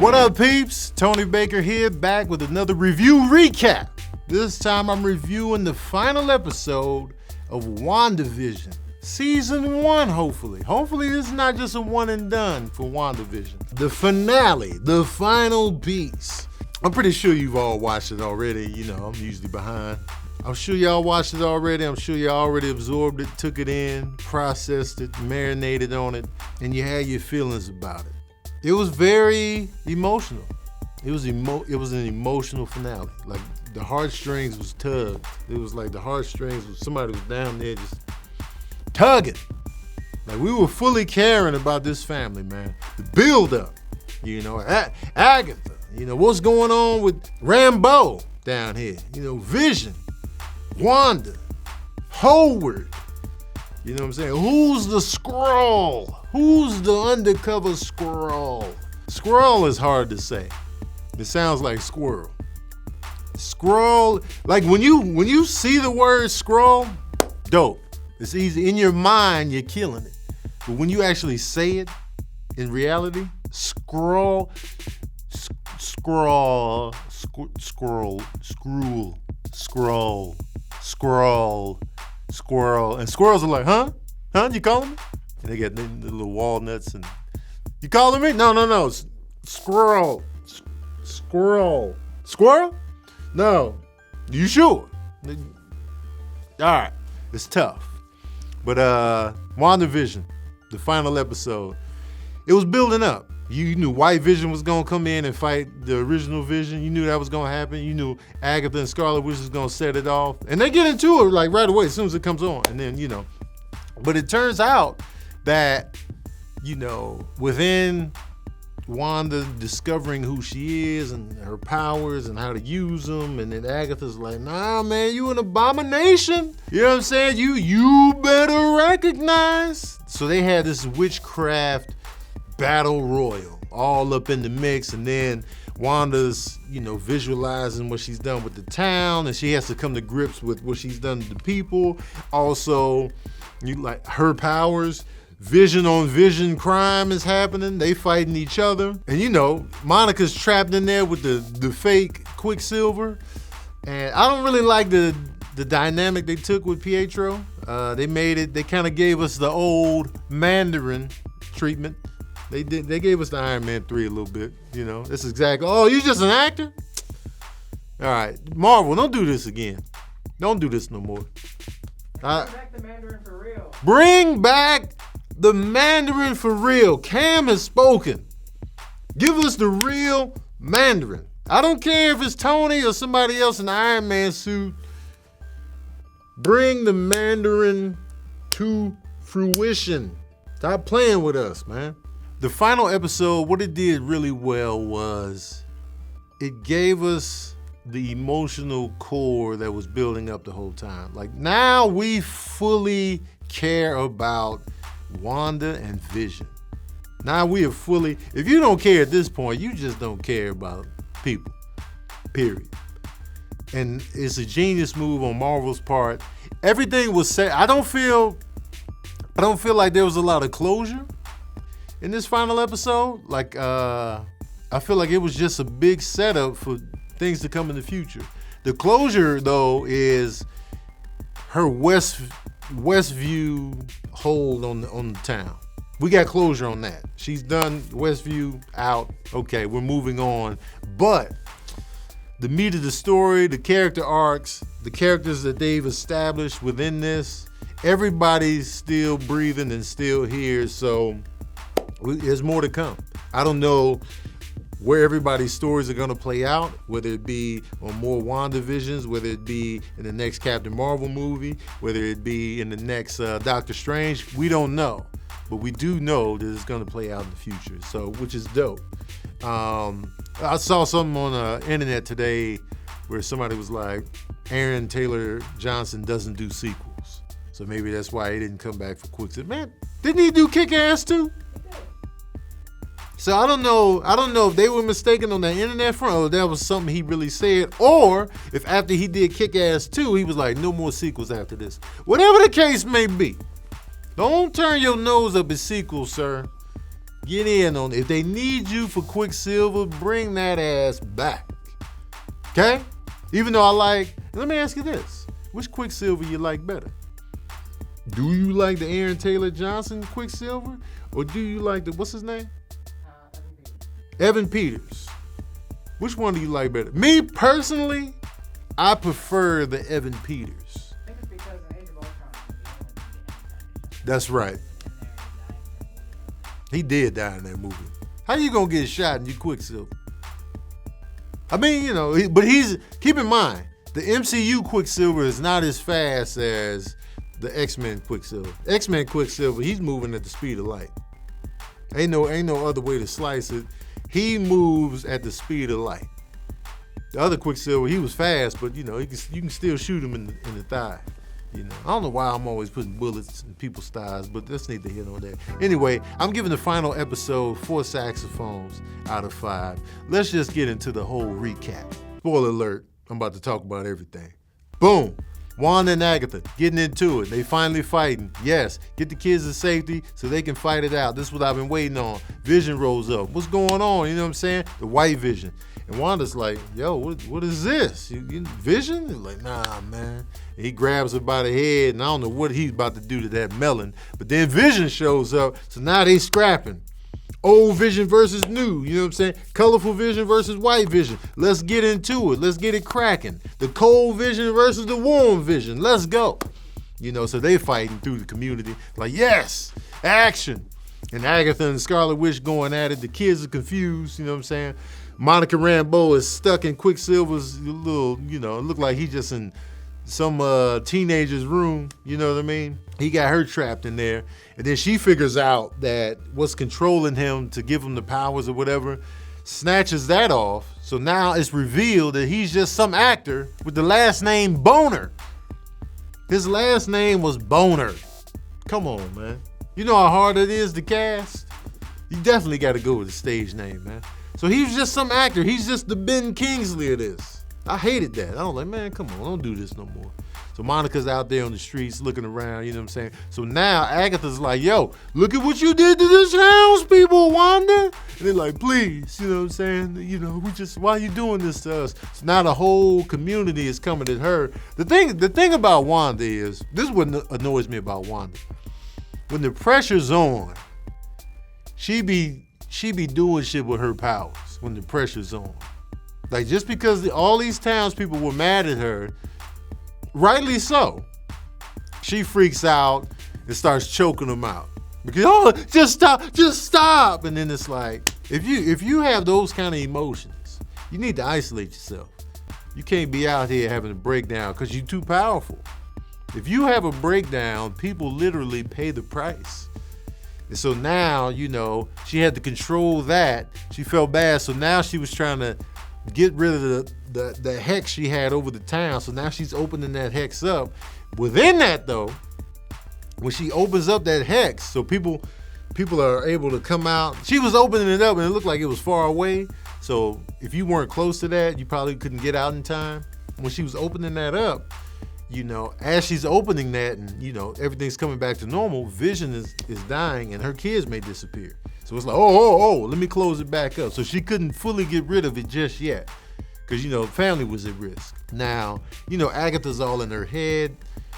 What up, peeps? Tony Baker here, back with another review recap. This time I'm reviewing the final episode of WandaVision. Season 1, hopefully. Hopefully this is not just a one and done for WandaVision. The finale, the final piece. I'm pretty sure you've all watched it already. You know, I'm usually behind. I'm sure y'all watched it already. I'm sure y'all already absorbed it, took it in, processed it, marinated on it, and you had your feelings about it. It was very emotional. It was an emotional finale. Like the heartstrings was tugged. It was like the heartstrings was somebody was down there just tugging. Like we were fully caring about this family, man. The build up, you know, Agatha, you know, what's going on with Rambo down here, you know, Vision, Wanda, Howard, you know what I'm saying? Who's the Skrull? Who's the undercover Skrull? Skrull is hard to say. It sounds like squirrel. Skrull, like when you see the word Skrull, dope. It's easy. In your mind, you're killing it. But when you actually say it, in reality, Skrull, Squirrel. And squirrels are like, huh? Huh? You calling me? And they got the little walnuts and, you calling me? No. Squirrel. Squirrel? No. You sure? All right. It's tough. But WandaVision, the final episode, it was building up. You knew White Vision was gonna come in and fight the original Vision. You knew that was gonna happen. You knew Agatha and Scarlet Witch was gonna set it off. And they get into it like right away as soon as it comes on. And then, you know, but it turns out that, you know, within Wanda discovering who she is and her powers and how to use them, and then Agatha's like, nah, man, you an abomination. You know what I'm saying? You better recognize. So they had this witchcraft battle royal all up in the mix, and then Wanda's, you know, visualizing what she's done with the town, and she has to come to grips with what she's done to the people. Also, you like her powers. Vision on vision crime is happening. They fighting each other. And you know, Monica's trapped in there with the fake Quicksilver. And I don't really like the dynamic they took with Pietro. They kind of gave us the old Mandarin treatment. They gave us the Iron Man 3 a little bit, you know. That's exactly, oh, you just an actor? All right, Marvel, don't do this again. Don't do this no more. Bring back the Mandarin for real. Bring back the Mandarin for real. Cam has spoken. Give us the real Mandarin. I don't care if it's Tony or somebody else in the Iron Man suit. Bring the Mandarin to fruition. Stop playing with us, man. The final episode, what it did really well was it gave us the emotional core that was building up the whole time. Like now we fully care about Wanda and Vision. Now we are fully, if you don't care at this point, you just don't care about people, period. And it's a genius move on Marvel's part. Everything was set. I don't feel like there was a lot of closure in this final episode. Like, I feel like it was just a big setup for things to come in the future. The closure, though, is her Westview hold on the town. We got closure on that. She's done Westview out. Okay, we're moving on. But the meat of the story, the character arcs, the characters that they've established within this, everybody's still breathing and still here. So there's more to come. I don't know where everybody's stories are going to play out, whether it be on more WandaVisions, whether it be in the next Captain Marvel movie, whether it be in the next Doctor Strange. We don't know, but we do know that it's going to play out in the future, so which is dope. I saw something on the internet today where somebody was like, Aaron Taylor Johnson doesn't do sequels, so maybe that's why he didn't come back for Quicksilver. Man, didn't he do Kick-Ass too? So I don't know if they were mistaken on that internet front, or that was something he really said, or if after he did Kick-Ass 2, he was like, no more sequels after this. Whatever the case may be, don't turn your nose up at sequels, sir. Get in on it. If they need you for Quicksilver, bring that ass back. Okay? Even though let me ask you this. Which Quicksilver you like better? Do you like the Aaron Taylor Johnson Quicksilver? Or do you like what's his name? Evan Peters. Which one do you like better? Me personally, I prefer the Evan Peters. I think it's because in Age of Ultron, That's right. He did die in that movie. How you gonna get shot and you Quicksilver? I mean, but keep in mind, the MCU Quicksilver is not as fast as the X-Men Quicksilver. X-Men Quicksilver, he's moving at the speed of light. Ain't no other way to slice it. He moves at the speed of light. The other Quicksilver, he was fast, but you can still shoot him in the thigh. I don't know why I'm always putting bullets in people's thighs, but let's need to hit on that. Anyway, I'm giving the final episode 4 saxophones out of 5. Let's just get into the whole recap. Spoiler alert, I'm about to talk about everything. Boom. Wanda and Agatha getting into it. They finally fighting. Yes, get the kids to safety so they can fight it out. This is what I've been waiting on. Vision rolls up. What's going on? You know what I'm saying? The white Vision. And Wanda's like, yo, what is this? Vision? He's like, nah, man. And he grabs her by the head, and I don't know what he's about to do to that melon. But then Vision shows up, so now they scrapping. Old Vision versus new, you know what I'm saying? Colorful Vision versus white Vision. Let's get into it. Let's get it cracking. The cold Vision versus the warm Vision. Let's go. So they fighting through the community. Like, yes, action. And Agatha and Scarlet Witch going at it. The kids are confused, you know what I'm saying? Monica Rambeau is stuck in Quicksilver's little, it looked like he just in some teenager's room, you know what I mean? He got her trapped in there. And then she figures out that what's controlling him to give him the powers or whatever, snatches that off. So now it's revealed that he's just some actor with the last name Boner. His last name was Boner. Come on, man. You know how hard it is to cast? You definitely got to go with the stage name, man. So he's just some actor. He's just the Ben Kingsley of this. I hated that. I was like, man, come on, don't do this no more. So Monica's out there on the streets looking around, you know what I'm saying? So now Agatha's like, yo, look at what you did to this house, people, Wanda. And they're like, please, you know what I'm saying? Why are you doing this to us? So now the whole community is coming at her. The thing about Wanda is, this is what annoys me about Wanda. When the pressure's on, she be doing shit with her powers when the pressure's on. Like, just because all these townspeople were mad at her, rightly so, she freaks out and starts choking them out. Because, just stop. And then it's like, if you have those kind of emotions, you need to isolate yourself. You can't be out here having a breakdown because you're too powerful. If you have a breakdown, people literally pay the price. And so now, she had to control that. She felt bad, so now she was trying to get rid of the hex she had over the town. So now she's opening that hex up. Within that, though, when she opens up that hex, so people are able to come out. She was opening it up, and it looked like it was far away. So if you weren't close to that, you probably couldn't get out in time. When she was opening that up, as she's opening that and, everything's coming back to normal, Vision is dying and her kids may disappear. So it's like, let me close it back up. So she couldn't fully get rid of it just yet because, family was at risk. Now, Agatha's all in her head.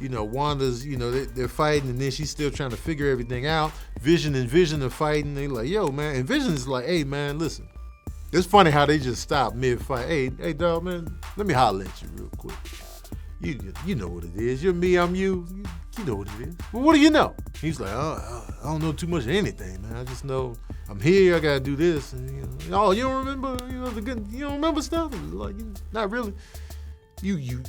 Wanda's, they're fighting and then she's still trying to figure everything out. Vision and Vision are fighting. They're like, yo, man. And Vision is like, hey, man, listen. It's funny how they just stop mid-fight. Hey, dog, man, let me holler at you real quick. You know what it is. You're me, I'm you. You know what it is. Well, what do you know? He's like, I don't know too much of anything, man. I just know I'm here. I gotta do this. And you don't remember? The good. You don't remember stuff? Like, not really. You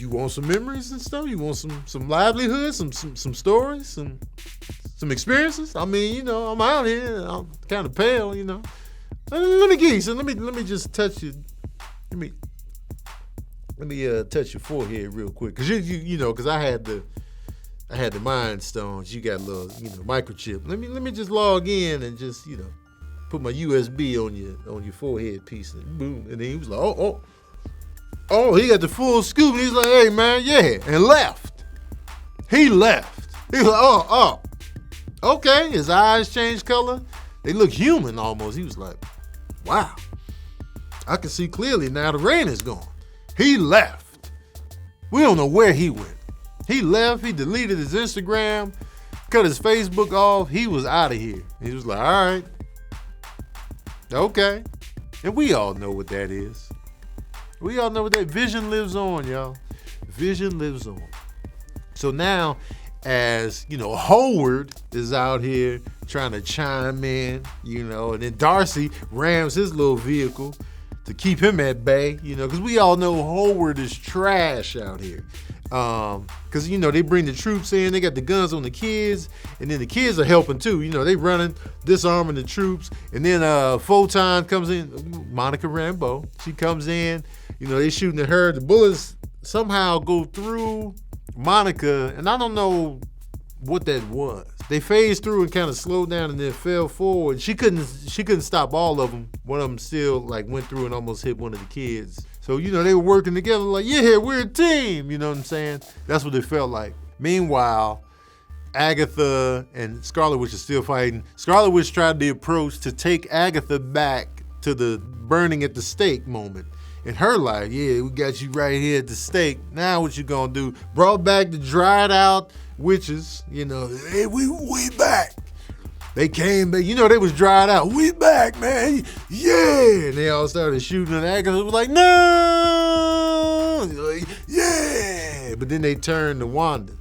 want some memories and stuff? You want some livelihood, some stories, some experiences? I mean, I'm out here. I'm kind of pale, Let me give you some. Let me just touch you. Let me touch your forehead real quick, cause cause I had the Mind Stones. You got a little, microchip. Let me just log in and just, put my USB on your forehead piece, and boom. And then he was like, oh, he got the full scoop. And he's like, hey man, yeah, and left. He left. He was like, okay. His eyes changed color. They look human almost. He was like, wow. I can see clearly now the rain is gone. He left. We don't know where he went. He left. He deleted his Instagram, cut his Facebook off. He was out of here. He was like, all right. Okay. And we all know what that is. We all know what that vision lives on, y'all. Vision lives on. So now, as you know, Howard is out here trying to chime in, you know, and then Darcy rams his little vehicle to keep him at bay, you know, because we all know Howard is trash out here. Because, you know, they bring the troops in, they got the guns on the kids, and then the kids are helping too. You know, they running, disarming the troops, and then Photon comes in, Monica Rambeau, she comes in, you know, they shooting at her. The bullets somehow go through Monica, and I don't know what that was. They phased through and kind of slowed down and then fell forward. She couldn't stop all of them. One of them still like went through and almost hit one of the kids. So, you know, they were working together like, yeah, we're a team. You know what I'm saying? That's what it felt like. Meanwhile, Agatha and Scarlet Witch are still fighting. Scarlet Witch tried the approach to take Agatha back to the burning at the stake moment. In her life, yeah, we got you right here at the stake. Now what you gonna do? Brought back the dried out witches, you know, hey, we back. They came back, you know, they was dried out. We back, man, yeah. And they all started shooting at Agatha. Was like, no, like, yeah. But then they turned to Wanda.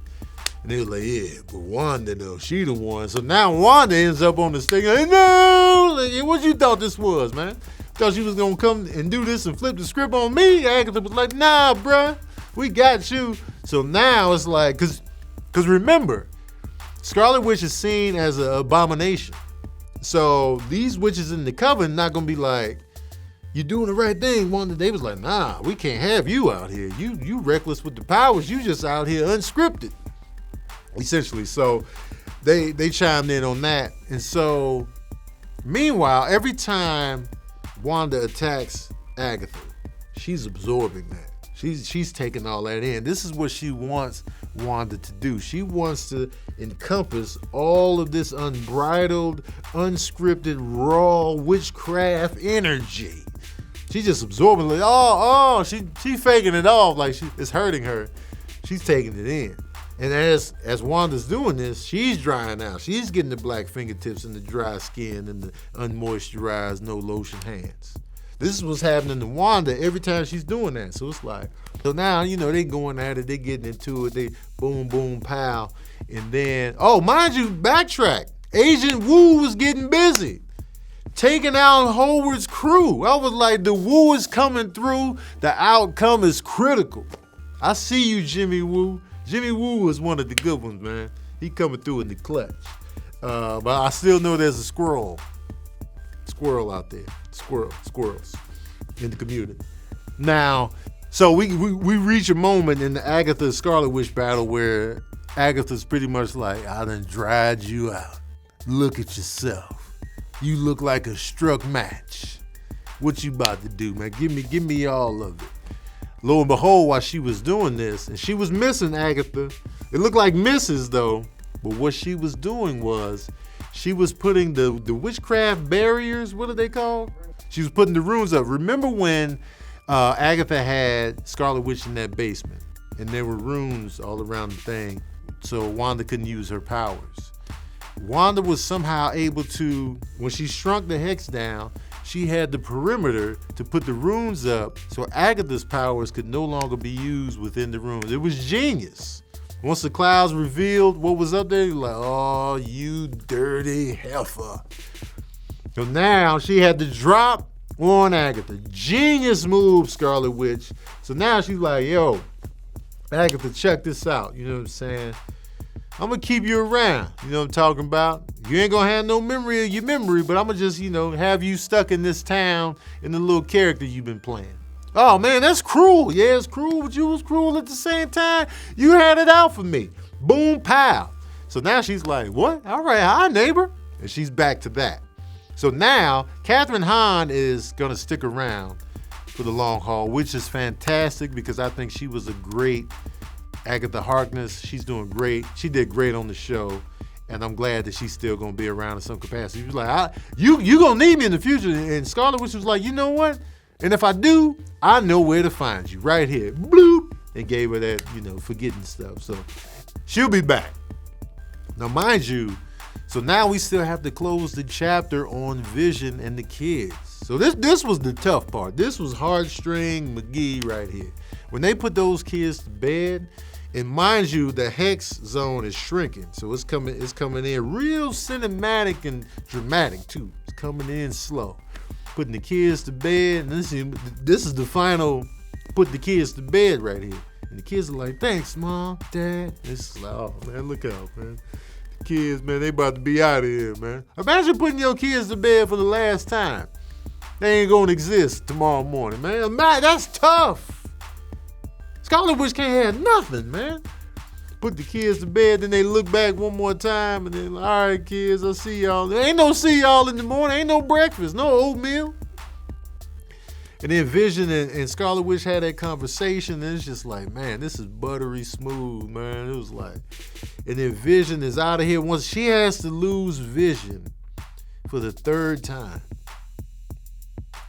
And they was like, yeah, but Wanda though, she the one. So now Wanda ends up on the stake. Like, no, like, what you thought this was, man? Thought she was gonna come and do this and flip the script on me? Agatha was like, nah, bruh, we got you. So now it's like, cause remember, Scarlet Witch is seen as an abomination. So these witches in the coven not gonna be like, you doing the right thing. Wanda, they was like, nah, we can't have you out here. You reckless with the powers. You just out here unscripted, essentially. So they chimed in on that. And so meanwhile, every time Wanda attacks Agatha, she's absorbing that. She's taking all that in. This is what she wants Wanda to do. She wants to encompass all of this unbridled, unscripted, raw witchcraft energy. She's just absorbing it. She faking it off like it's hurting her. She's taking it in. And as Wanda's doing this, she's drying out. She's getting the black fingertips and the dry skin and the unmoisturized, no lotion hands. This is what's happening to Wanda every time she's doing that. So it's like, so now, you know, they going at it, they getting into it, they boom, boom, pow. And then, oh, mind you, backtrack. Agent Wu was getting busy, taking out Howard's crew. I was like, the Wu is coming through. The outcome is critical. I see you, Jimmy Woo. Jimmy Woo is one of the good ones, man. He coming through in the clutch. But I still know there's a squirrel out there. Squirrels in the community. Now, so we reach a moment in the Agatha Scarlet Witch battle where Agatha's pretty much like, I done dried you out. Look at yourself. You look like a struck match. What you about to do, man? Give me all of it. Lo and behold, while she was doing this, and she was missing Agatha. It looked like misses though, but what she was doing was she was putting the witchcraft barriers, what are they called? She was putting the runes up. Remember when Agatha had Scarlet Witch in that basement, and there were runes all around the thing, so Wanda couldn't use her powers. Wanda was somehow able to, when she shrunk the hex down, she had the perimeter to put the runes up so Agatha's powers could no longer be used within the runes. It was genius. Once the clouds revealed what was up there, you're like, oh, you dirty heifer. So now she had to drop on Agatha. Genius move, Scarlet Witch. So now she's like, yo, Agatha, check this out. You know what I'm saying? I'm going to keep you around. You know what I'm talking about? You ain't going to have no memory of your memory, but I'm going to just, you know, have you stuck in this town in the little character you've been playing. Oh, man, that's cruel. Yeah, it's cruel, but you was cruel at the same time. You had it out for me. Boom, pow. So now she's like, what? All right, hi, neighbor. And she's back to that. So now, Catherine Hahn is going to stick around for the long haul, which is fantastic because I think she was a great Agatha Harkness. She's doing great. She did great on the show. And I'm glad that she's still gonna be around in some capacity. She was like, you gonna need me in the future. And Scarlet Witch was like, you know what? And if I do, I know where to find you. Right here. Bloop. And gave her that, forgetting stuff. So she'll be back. Now, mind you, so now we still have to close the chapter on Vision and the kids. So this was the tough part. This was Heartstring McGee right here. When they put those kids to bed, and mind you, the Hex zone is shrinking. So it's coming in real cinematic and dramatic too. It's coming in slow. Putting the kids to bed. And this is the final put the kids to bed right here. And the kids are like, thanks, Mom, Dad. It's like, oh man, look out, man. The kids, man, they about to be out of here, man. Imagine putting your kids to bed for the last time. They ain't gonna exist tomorrow morning, man. That's tough. Scarlet Witch can't have nothing, man. Put the kids to bed, then they look back one more time, and they're like, all right, kids, I'll see y'all. There ain't no see y'all in the morning. Ain't no breakfast, no oatmeal. And then Vision and Scarlet Witch had that conversation, and it's just like, man, this is buttery smooth, man. It was like, and then Vision is out of here. Once she has to lose Vision for the third time.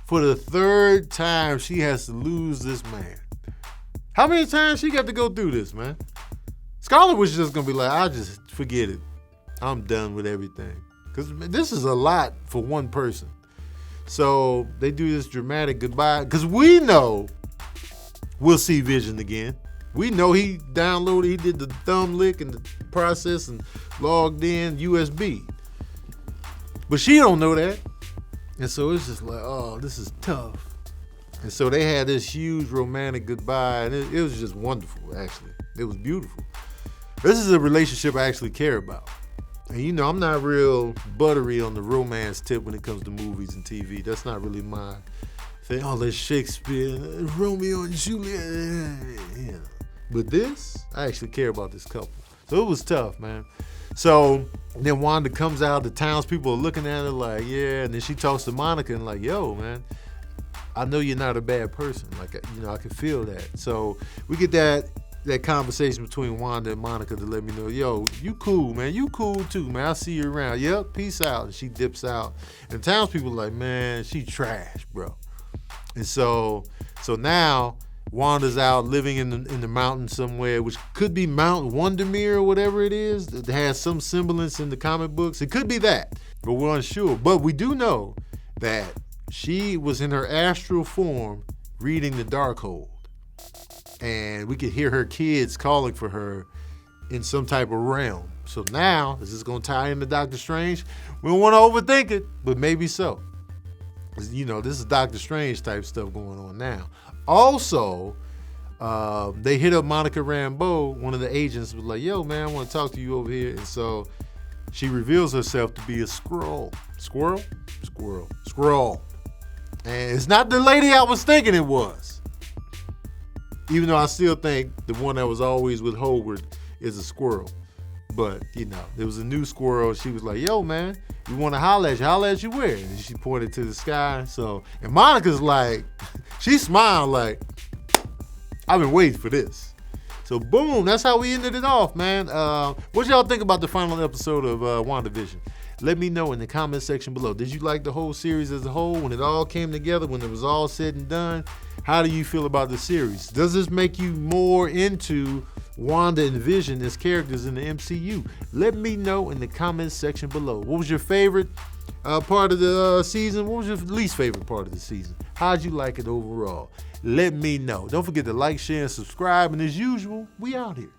For the third time, she has to lose this man. How many times she got to go through this, man? Scarlet was just gonna be like, I'll just forget it. I'm done with everything. Because this is a lot for one person. So they do this dramatic goodbye. Because we know we'll see Vision again. We know he did the thumb lick and the process and logged in USB. But she don't know that. And so it's just like, oh, this is tough. And so they had this huge romantic goodbye, and it was just wonderful, actually. It was beautiful. This is a relationship I actually care about. And I'm not real buttery on the romance tip when it comes to movies and TV. That's not really my thing. Oh, that's Shakespeare, Romeo and Juliet. Yeah. But this, I actually care about this couple. So it was tough, man. So then Wanda comes out, the townspeople are looking at her like, yeah, and then she talks to Monica and like, yo, man, I know you're not a bad person. Like, I can feel that. So we get that conversation between Wanda and Monica to let me know, yo, you cool, man. You cool too, man. I'll see you around. Yep, peace out. And she dips out. And the townspeople are like, man, she trash, bro. And so now Wanda's out living in the mountains somewhere, which could be Mount Wondermere or whatever it is. It has some semblance in the comic books. It could be that, but we're unsure. But we do know that she was in her astral form reading the Darkhold. And we could hear her kids calling for her in some type of realm. So now, this is going to tie into Doctor Strange. We don't want to overthink it, but maybe so. This is Doctor Strange type stuff going on now. Also, they hit up Monica Rambeau, one of the agents, was like, yo, man, I want to talk to you over here. And so she reveals herself to be a Skrull. Squirrel. And it's not the lady I was thinking it was. Even though I still think the one that was always with Howard is a Squirrel. But, there was a new Squirrel. She was like, yo, man, you want to holler at you? Holler at you where? And she pointed to the sky. And Monica's like, she smiled like, I've been waiting for this. So, boom, that's how we ended it off, man. What y'all think about the final episode of WandaVision? Let me know in the comment section below. Did you like the whole series as a whole? When it all came together, when it was all said and done, how do you feel about the series? Does this make you more into Wanda and Vision as characters in the MCU? Let me know in the comments section below. What was your favorite part of the season? What was your least favorite part of the season? How'd you like it overall? Let me know. Don't forget to like, share, and subscribe. And as usual, we out here.